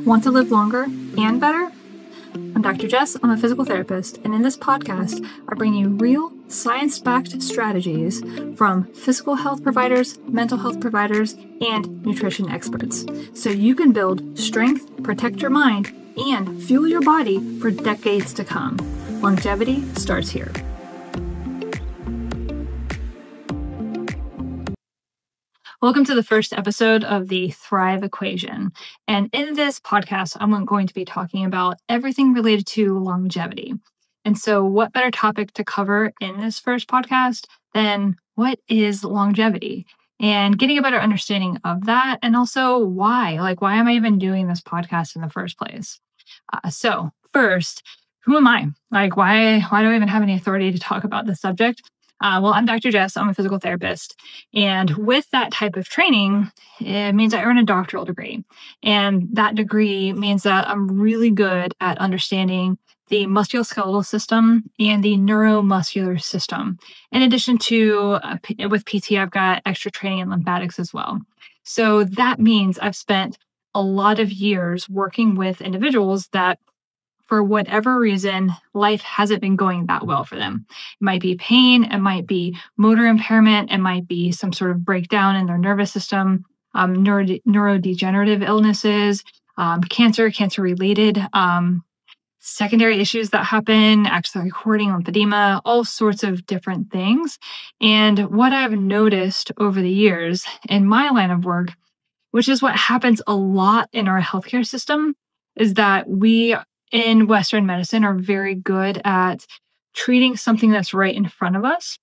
Want to live longer and better? I'm Dr. Jess. I'm a physical therapist, and in this podcast, I bring you real, science-backed strategies from physical health providers, mental health providers, and nutrition experts, so you can build strength, protect your mind, and fuel your body for decades to come. Longevity starts here. Welcome to the first episode of the Thrive Equation. And in this podcast, I'm going to be talking about everything related to longevity. And so what better topic to cover in this first podcast than what is longevity? And getting a better understanding of that, and also why. Why am I even doing this podcast in the first place? So first, who am I? Why do I even have any authority to talk about this subject? Well, I'm Dr. Jess. I'm a physical therapist. And with that type of training, it means I earn a doctoral degree. And that degree means that I'm really good at understanding the musculoskeletal system and the neuromuscular system. In addition to, with PT, I've got extra training in lymphatics as well. So that means I've spent a lot of years working with individuals that, for whatever reason, life hasn't been going that well for them. It might be pain, it might be motor impairment, it might be some sort of breakdown in their nervous system, neurodegenerative illnesses, cancer-related secondary issues that happen, axillary recording, lymphedema, all sorts of different things. And what I've noticed over the years in my line of work, which is what happens a lot in our healthcare system, is that we in Western medicine are very good at treating something that's right in front of us,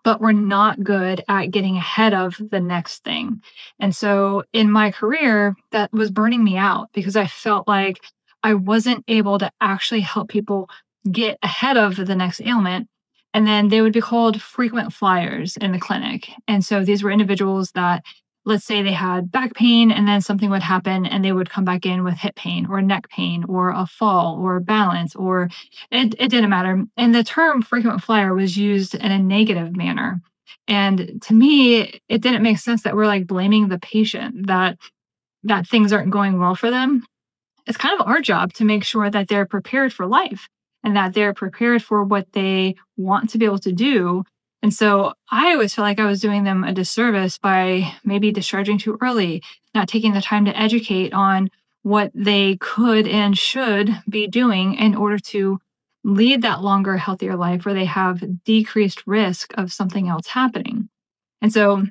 but we're not good at getting ahead of the next thing. And so in my career, that was burning me out because I felt like I wasn't able to actually help people get ahead of the next ailment. And then they would be called frequent flyers in the clinic. And so these were individuals that, let's say they had back pain and then something would happen and they would come back in with hip pain or neck pain or a fall or balance, or it didn't matter. And the term frequent flyer was used in a negative manner. And to me, it didn't make sense that we're blaming the patient that things aren't going well for them. It's kind of our job to make sure that they're prepared for life and that they're prepared for what they want to be able to do. And so I always felt like I was doing them a disservice by maybe discharging too early, not taking the time to educate on what they could and should be doing in order to lead that longer, healthier life where they have decreased risk of something else happening. And so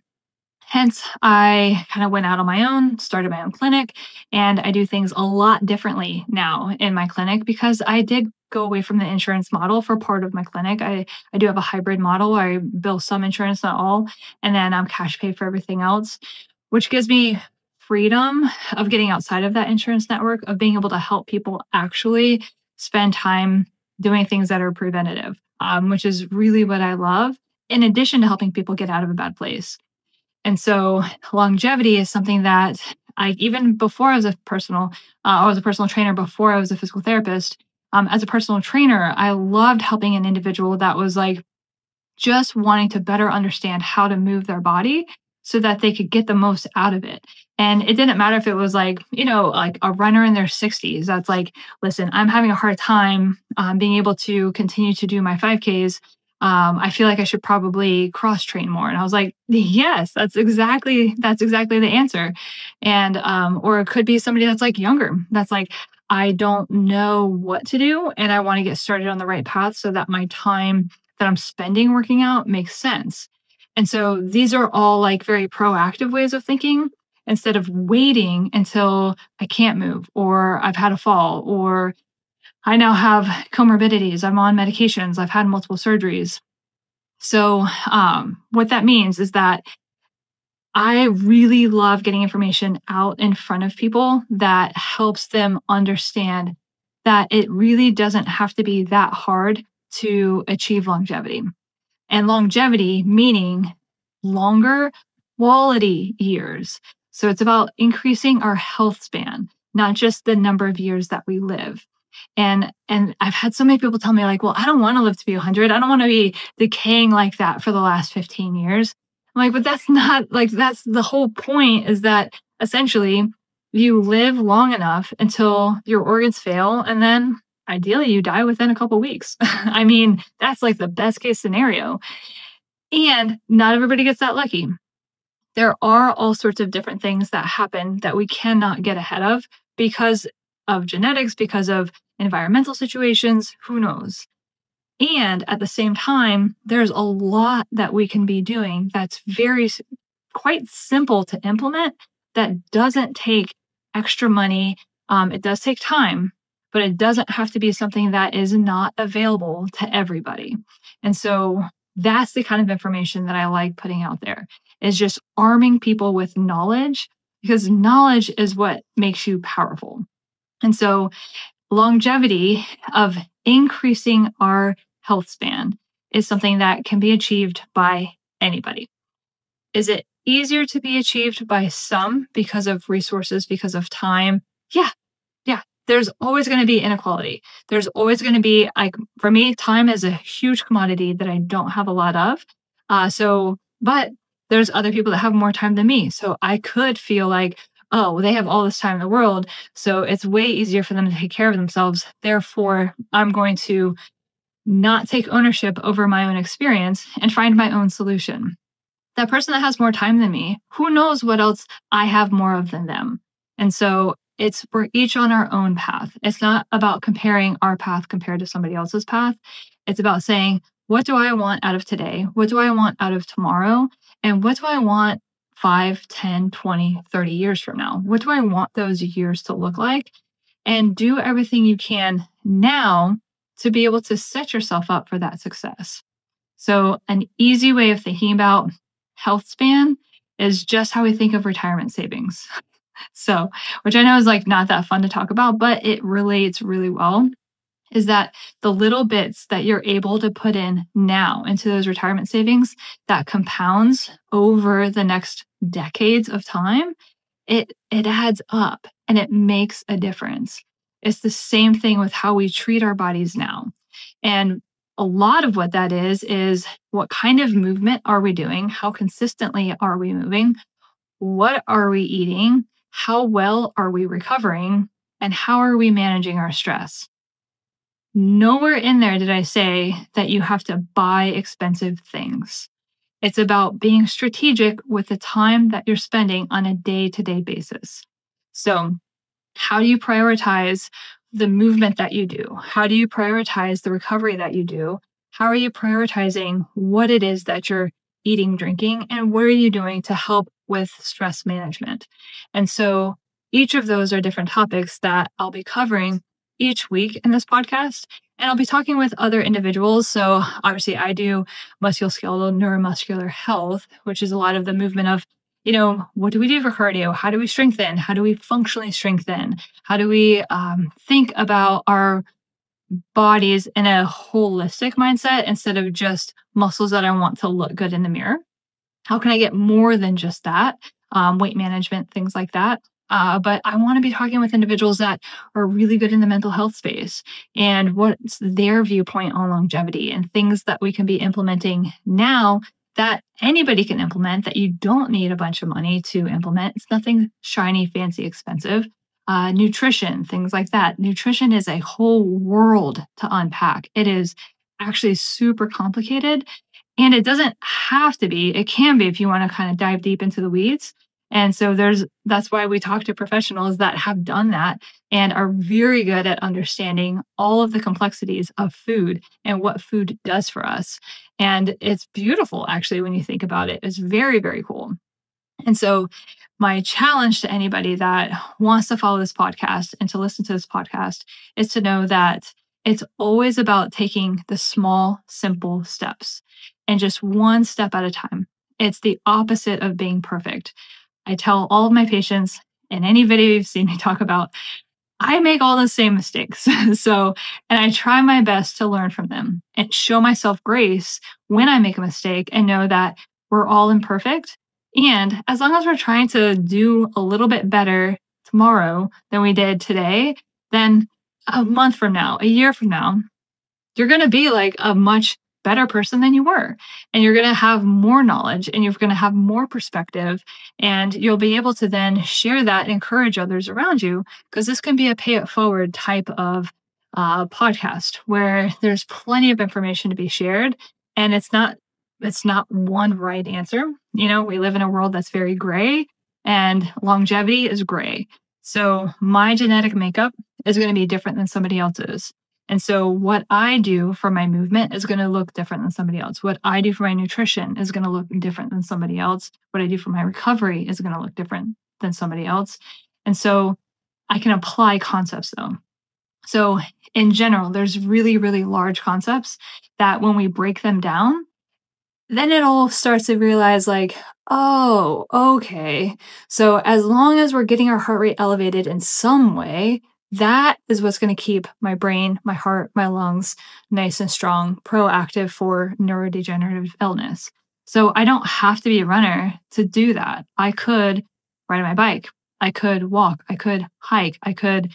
hence, I kind of went out on my own, started my own clinic, and I do things a lot differently now in my clinic because I did go away from the insurance model for part of my clinic. I do have a hybrid model where I bill some insurance, not all, and then I'm cash pay for everything else, which gives me freedom of getting outside of that insurance network, of being able to help people actually spend time doing things that are preventative, which is really what I love, in addition to helping people get out of a bad place. And so longevity is something that even before I was a personal trainer, before I was a physical therapist, as a personal trainer, I loved helping an individual that was just wanting to better understand how to move their body so that they could get the most out of it. And it didn't matter if it was a runner in their 60s. That's listen, I'm having a hard time being able to continue to do my 5Ks. I feel like I should probably cross train more. And I was like, yes, that's exactly the answer. And, or it could be somebody that's younger. That's I don't know what to do. And I want to get started on the right path so that my time that I'm spending working out makes sense. And so these are all very proactive ways of thinking instead of waiting until I can't move or I've had a fall or I now have comorbidities. I'm on medications. I've had multiple surgeries. So what that means is that I really love getting information out in front of people that helps them understand that it really doesn't have to be that hard to achieve longevity. And longevity meaning longer quality years. So it's about increasing our health span, not just the number of years that we live. And I've had so many people tell me well, I don't want to live to be 100. I don't want to be decaying like that for the last 15 years. I'm but that's not that's the whole point, is that essentially you live long enough until your organs fail, and then ideally you die within a couple weeks. I mean, that's like the best case scenario. And not everybody gets that lucky. There are all sorts of different things that happen that we cannot get ahead of because of genetics, because of environmental situations, who knows? And at the same time, there's a lot that we can be doing that's quite simple to implement that doesn't take extra money. It does take time, but it doesn't have to be something that is not available to everybody. And so that's the kind of information that I like putting out there, is just arming people with knowledge, because knowledge is what makes you powerful. And so longevity of increasing our health span is something that can be achieved by anybody. Is it easier to be achieved by some because of resources, because of time? Yeah. There's always going to be inequality. There's always going to be, like, for me, time is a huge commodity that I don't have a lot of. But there's other people that have more time than me. So I could feel like, oh, well, they have all this time in the world, so it's way easier for them to take care of themselves. Therefore, I'm going to not take ownership over my own experience and find my own solution. That person that has more time than me, who knows what else I have more of than them? And so we're each on our own path. It's not about comparing our path compared to somebody else's path. It's about saying, what do I want out of today? What do I want out of tomorrow? And what do I want 5, 10, 20, 30 years from now? What do I want those years to look like? And do everything you can now to be able to set yourself up for that success. So an easy way of thinking about health span is just how we think of retirement savings. So, which I know is like not that fun to talk about, but it relates really well, is that the little bits that you're able to put in now into those retirement savings that compounds over the next decades of time, it adds up and it makes a difference. It's the same thing with how we treat our bodies now. And a lot of what that is what kind of movement are we doing? How consistently are we moving? What are we eating? How well are we recovering? And how are we managing our stress? Nowhere in there did I say that you have to buy expensive things. It's about being strategic with the time that you're spending on a day-to-day basis. So, how do you prioritize the movement that you do? How do you prioritize the recovery that you do? How are you prioritizing what it is that you're eating, drinking, and what are you doing to help with stress management? And so each of those are different topics that I'll be covering each week in this podcast. And I'll be talking with other individuals. So obviously I do musculoskeletal neuromuscular health, which is a lot of the movement of, what do we do for cardio? How do we strengthen? How do we functionally strengthen? How do we think about our bodies in a holistic mindset instead of just muscles that I want to look good in the mirror? How can I get more than just that? Weight management, things like that. But I want to be talking with individuals that are really good in the mental health space and what's their viewpoint on longevity and things that we can be implementing now that anybody can implement, that you don't need a bunch of money to implement. It's nothing shiny, fancy, expensive. Nutrition, things like that. Nutrition is a whole world to unpack. It is actually super complicated, and it doesn't have to be. It can be if you want to kind of dive deep into the weeds. And so that's why we talk to professionals that have done that and are very good at understanding all of the complexities of food and what food does for us. And it's beautiful, actually, when you think about it. It's very, very cool. And so my challenge to anybody that wants to follow this podcast and to listen to this podcast is to know that it's always about taking the small, simple steps and just one step at a time. It's the opposite of being perfect. I tell all of my patients in any video you've seen me talk about, I make all the same mistakes. And I try my best to learn from them and show myself grace when I make a mistake and know that we're all imperfect. And as long as we're trying to do a little bit better tomorrow than we did today, then a month from now, a year from now, you're going to be like a much better person than you were. And you're going to have more knowledge and you're going to have more perspective. And you'll be able to then share that and encourage others around you, because this can be a pay it forward type of podcast where there's plenty of information to be shared. And it's not one right answer. We live in a world that's very gray, and longevity is gray. So my genetic makeup is going to be different than somebody else's. And so what I do for my movement is going to look different than somebody else. What I do for my nutrition is going to look different than somebody else. What I do for my recovery is going to look different than somebody else. And so I can apply concepts though. So in general, there's really, really large concepts that when we break them down, then it all starts to realize like, oh, okay. So as long as we're getting our heart rate elevated in some way, that is what's going to keep my brain, my heart, my lungs nice and strong, proactive for neurodegenerative illness. So I don't have to be a runner to do that. I could ride my bike. I could walk. I could hike. I could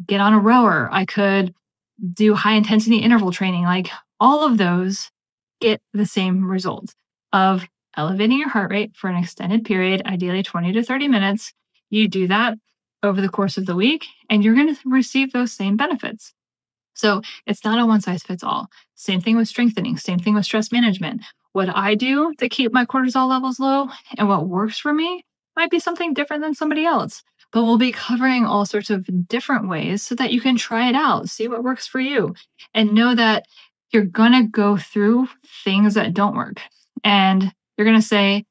get on a rower. I could do high intensity interval training. Like all of those get the same result of elevating your heart rate for an extended period, ideally 20 to 30 minutes. You do that over the course of the week, and you're going to receive those same benefits. So it's not a one size fits all. Same thing with strengthening, same thing with stress management. What I do to keep my cortisol levels low and what works for me might be something different than somebody else. But we'll be covering all sorts of different ways so that you can try it out, see what works for you, and know that you're going to go through things that don't work. And you're going to say,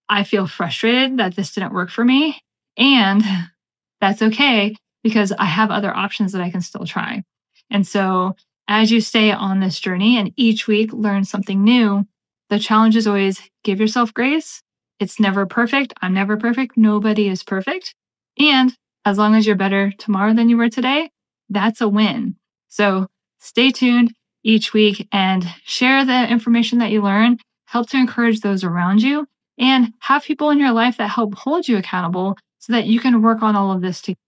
I feel frustrated that this didn't work for me. And that's okay because I have other options that I can still try. And so as you stay on this journey and each week learn something new, the challenge is always give yourself grace. It's never perfect. I'm never perfect. Nobody is perfect. And as long as you're better tomorrow than you were today, that's a win. So stay tuned each week and share the information that you learn, help to encourage those around you, and have people in your life that help hold you accountable so that you can work on all of this together.